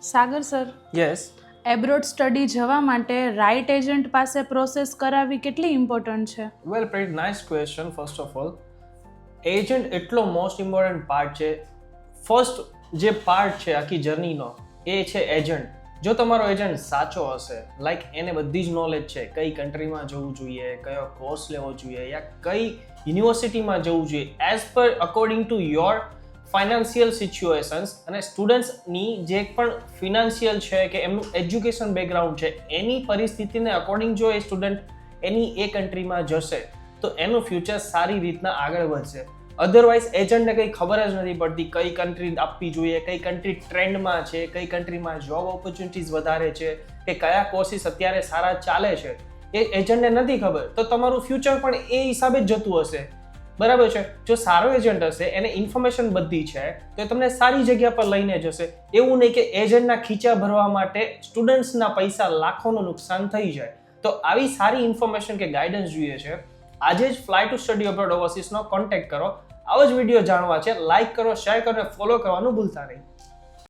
સાગર sir, yes. Abroad study જવા માટે right agent પાસે પ્રોસેસ કરાવવી કેટલી ઇમ્પોર્ટન્ટ છે? Well, pretty nice question. First of all, agent એટલો મોસ્ટ ઇમ્પોર્ટન્ટ પાર્ટ છે. ફર્સ્ટ જે પાર્ટ છે આખી જર્નીનો એ છે એજન્ટ. જો તમારો એજન્ટ સાચો હશે, લાઈક એને બધી જ નોલેજ છે, કઈ કન્ટ્રીમાં જવું જોઈએ, કયો કોર્સ લેવો જોઈએ, યા કઈ યુનિવર્સિટીમાં જવું જોઈએ, as per according to your financial situations, અને સ્ટુડન્ટ્સની જે પણ ફિનાન્શિયલ છે કે એમનું એજ્યુકેશન બેકગ્રાઉન્ડ છે એની પરિસ્થિતિને અકોર્ડિંગ જો એ સ્ટુડન્ટ એની એ કન્ટ્રીમાં જશે તો એનું ફ્યુચર સારી રીતના આગળ વધશે. અધરવાઇઝ એજન્ટને કંઈ ખબર જ નથી પડતી કઈ કન્ટ્રી આપવી જોઈએ, કઈ કન્ટ્રી ટ્રેન્ડમાં છે, કઈ કન્ટ્રીમાં જોબ ઓપોર્ચ્યુનિટીઝ વધારે છે, કે કયા કોર્સિસ અત્યારે સારા ચાલે છે, એ એજન્ટને નથી ખબર, તો તમારું ફ્યુચર પણ એ હિસાબે જ જતું હશે. બરાબર છે? જો સારો એજન્ટ હશે, એને ઇન્ફોર્મેશન બધી છે, તો એ તમને સારી જગ્યા પર લઈને જશે. એવું નહીં કે એજન્ટના ખીચા ભરવા માટે સ્ટુડન્ટ્સના પૈસા લાખોનું નુકસાન થઈ જાય. તો આવી સારી ઇન્ફોર્મેશન કે ગાઈડન્સ જોઈએ છે, આજે જ ફ્લાય ટુ સ્ટડી અબ્રોડ ઓવરસીઝનો કોન્ટેક્ટ કરો. આવો જ વિડીયો જાણવા છે, લાઈક કરો, શેર કરો અને ફોલો કરવાનું ભૂલતા નહીં.